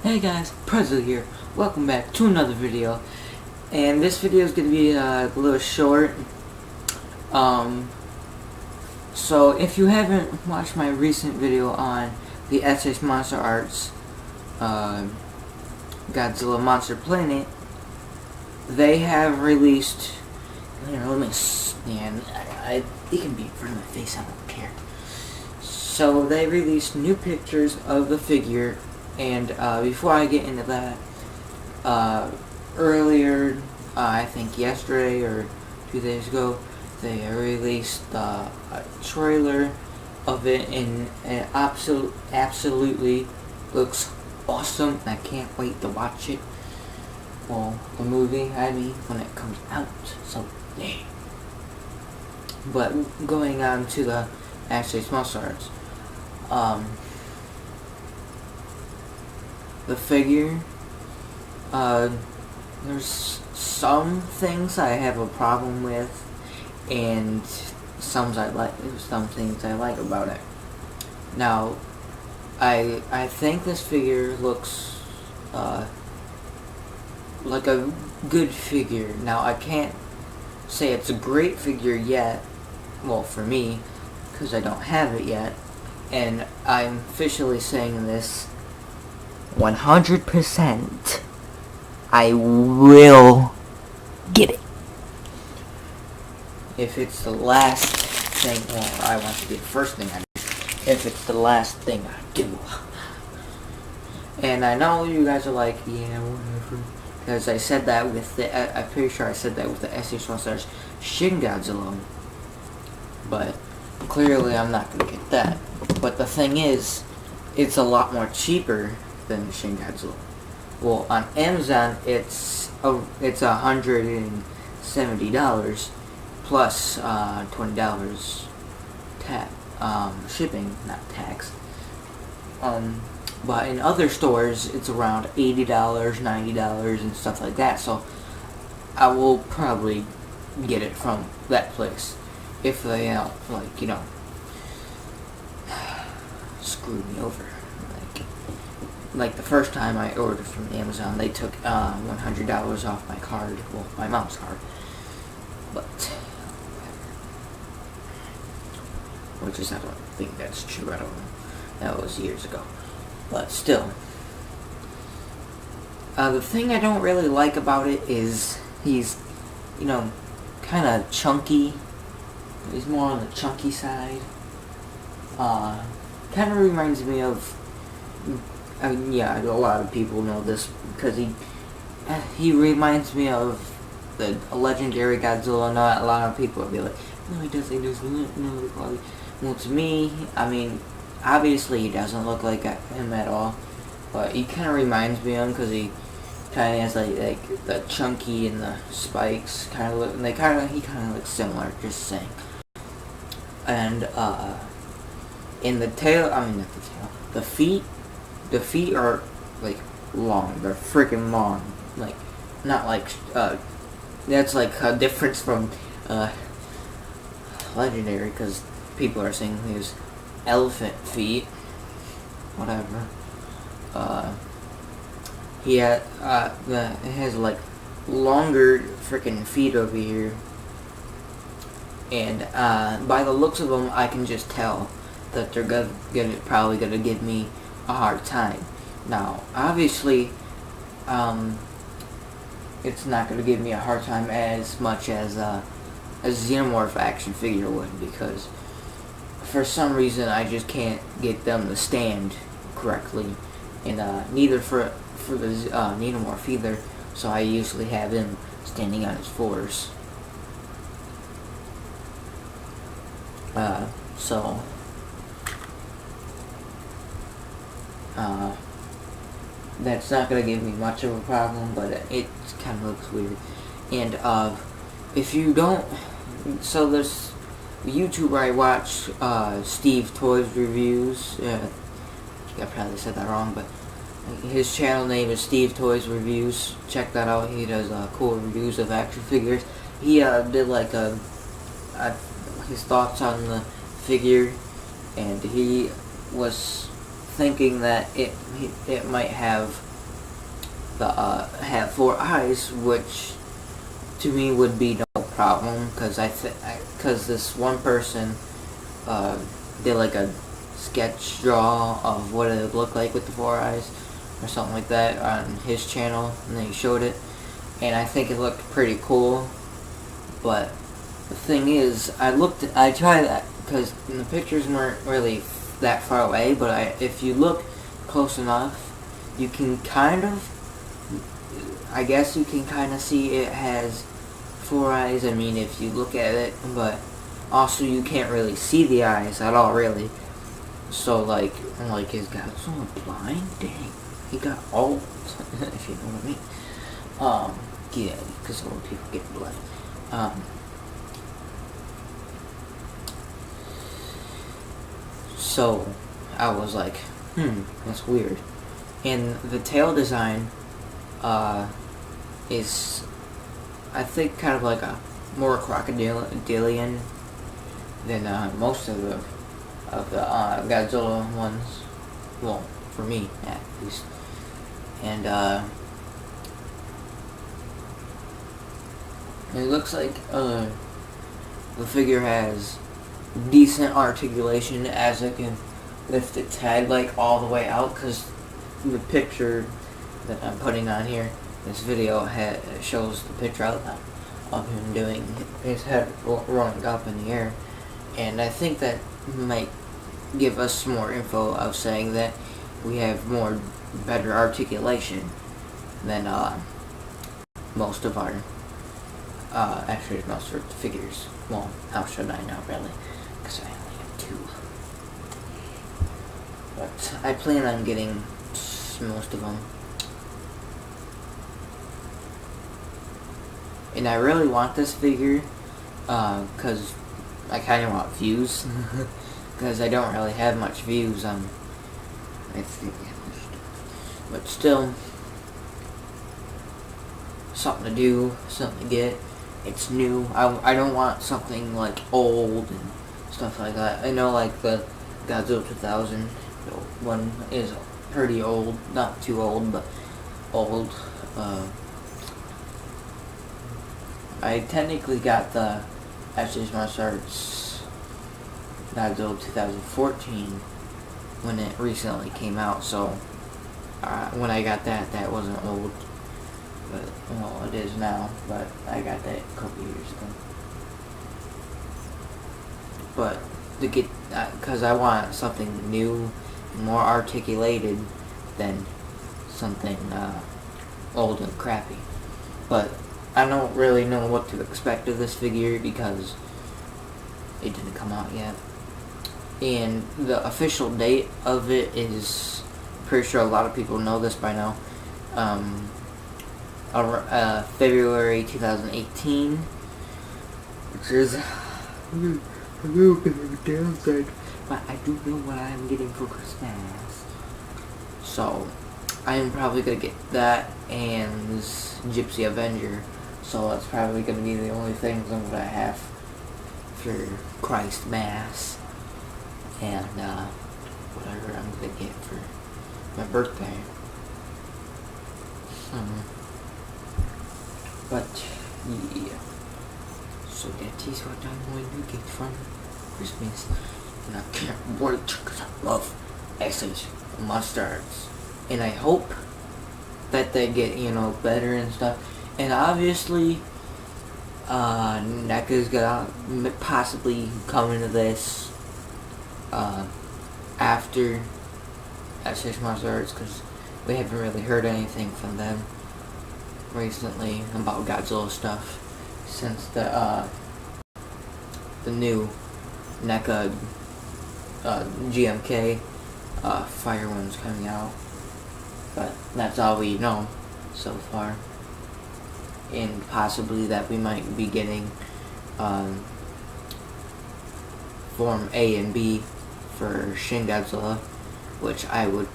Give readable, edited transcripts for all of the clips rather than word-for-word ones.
Hey guys, Prezzo here. Welcome back to another video. And this video is going to be a little short. So if you haven't watched my recent video on the SS Monster Arts Godzilla Monster Planet, they have released... let me stand. It can be in front of my face, I don't care. So they released new pictures of the figure. And before I get into that, earlier, I think yesterday or 2 days ago, they released a trailer of it, and it absolutely looks awesome. I can't wait to watch it. Well, the movie, I mean, when it comes out. So, yeah. But going on to the actually small stars. The figure, there's some things I have a problem with, and some things I like about it. Now, I think this figure looks like a good figure. Now, I can't say it's a great figure yet, well, for me, because I don't have it yet, and I'm officially saying this 100%, I will get it. If it's the last thing, well, I want to be the first thing I do. If it's the last thing I do. And I know you guys are like, yeah, whatever. Because I said that with the, I'm pretty sure I said that with the SH1 Shin Godzilla. But clearly I'm not going to get that. But the thing is, it's a lot more cheaper than Shin Godzilla. Well, on Amazon it's $170 plus $20 shipping, not tax. But in other stores it's around $80, $90, and stuff like that. So I will probably get it from that place if they screw me over. Like the first time I ordered from Amazon, they took $100 off my card, well, my mom's card, but which is, I don't think that's true, I don't know, that was years ago, but still, the thing I don't really like about it is he's, kind of chunky. He's more on the chunky side. Kind of reminds me of, yeah, a lot of people know this because he reminds me of the legendary Godzilla. Not a lot of people will be like, no, he doesn't. No. Well, to me, I mean, obviously he doesn't look like him at all, but he kind of reminds me of him because he kind of has like the chunky and the spikes kind of look, and he kind of looks similar. Just saying. And in the tail, not the tail, the feet. The feet are, like, long. They're freaking long. Like, not like, that's, like, a difference from, legendary, because people are saying these elephant feet. Whatever. It has, like, longer freaking feet over here. And, by the looks of them, I can just tell that they're probably gonna give me a hard time. Now, obviously, it's not going to give me a hard time as much as a Xenomorph action figure would, because for some reason I just can't get them to stand correctly, and neither for the Xenomorph either, so I usually have him standing on his fours. That's not going to give me much of a problem, but it kind of looks weird. And if you don't, so there's a YouTuber I watch, Steve Toys Reviews. I probably said that wrong, but his channel name is Steve Toys Reviews. Check that out. He does cool reviews of action figures. He did like his thoughts on the figure, and he was thinking that it might have have 4 eyes, which to me would be no problem, because because this one person did like a sketch draw of what it would look like with the 4 eyes or something like that on his channel, and then he showed it, and I think it looked pretty cool. But the thing is, I tried that because the pictures weren't really that far away, but if you look close enough, you can kind of, I guess you can kind of see it has 4 eyes. I mean, if you look at it, but also you can't really see the eyes at all, really. So like is Godzilla blind? Dang, he got old, if you know what I mean. Yeah, because old people get blind. So I was like, that's weird. And the tail design is, I think, kind of like a more crocodilian than most of the Godzilla ones. Well, for me at least. And it looks like the figure has decent articulation, as it can lift its head like all the way out, because the picture that I'm putting on here, this video shows the picture of him doing his head rolling up in the air, and I think that might give us more info of saying that we have better articulation than most of our actually most of the figures. Well, how should I know, really, because I only have 2. But I plan on getting most of them. And I really want this figure, because I kind of want views, because I don't really have much views on my figure. But still, something to do, something to get. It's new. I don't want something like old and stuff like that. I know like the Godzilla 2000 one is pretty old, not too old, but old. I technically got the Ashes Martial Arts Godzilla 2014 when it recently came out, so when I got that wasn't old. But, well, it is now, but I got that a couple years ago. But to get, because I want something new, more articulated than something old and crappy. But I don't really know what to expect of this figure because it didn't come out yet. And the official date of it is, pretty sure a lot of people know this by now, February 2018, which is a little bit of a downside, but I do know what I'm getting for Christmas. So, I am probably going to get that and Gypsy Avenger, so that's probably going to be the only things I'm going to have for Christ Mass, and whatever I'm going to get for my birthday. But, yeah. So that is what I'm going to get from Christmas. And I can't wait because I love Ashes mustards. And I hope that they get, better and stuff. And obviously, NECA's gonna possibly come into this after Ashes mustards, because we haven't really heard anything from them recently about Godzilla stuff since the new NECA GMK Fire one's coming out, but that's all we know so far. And possibly that we might be getting Form A and B for Shin Godzilla, which I will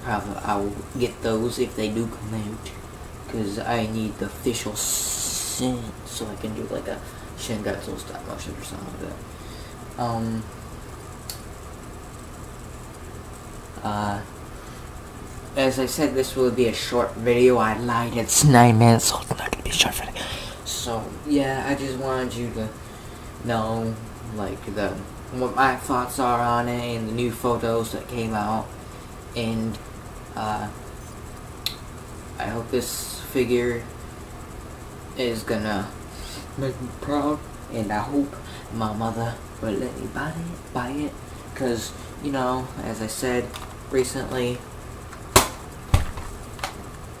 get those if they do come out, because I need the official scent so I can do like a Shin Godzilla stop motion or something like that. as I said, this will be a short video. I lied. It's 9 minutes, so it's not gonna be a short video. So yeah, I just wanted you to know, like, what my thoughts are on it and the new photos that came out, and I hope this figure is gonna make me proud, and I hope my mother will let me buy it, cause you know, as I said recently.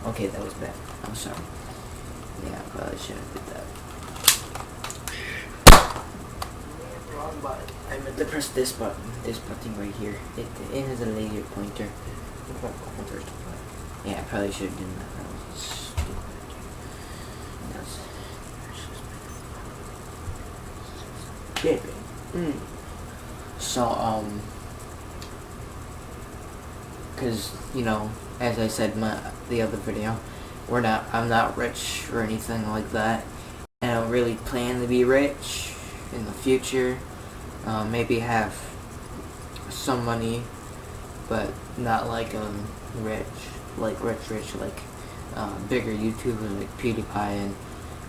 Okay, that was bad. I'm sorry. Yeah, I probably shouldn't have did that. Wrong button. I meant to press this button. This button right here. It is a laser pointer. Yeah, I probably should have done that. That was stupid. So, cause, you know, as I said in the other video, I'm not rich or anything like that. And I don't really plan to be rich in the future. Maybe have some money, but not like rich, like bigger YouTubers like PewDiePie and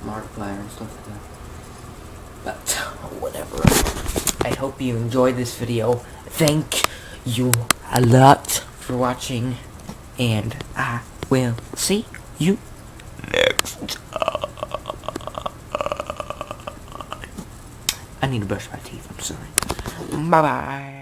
Markiplier and stuff like that. But whatever. I hope you enjoyed this video. Thank you a lot for watching, and I will see you next time. I need to brush my teeth. I'm sorry. Bye bye.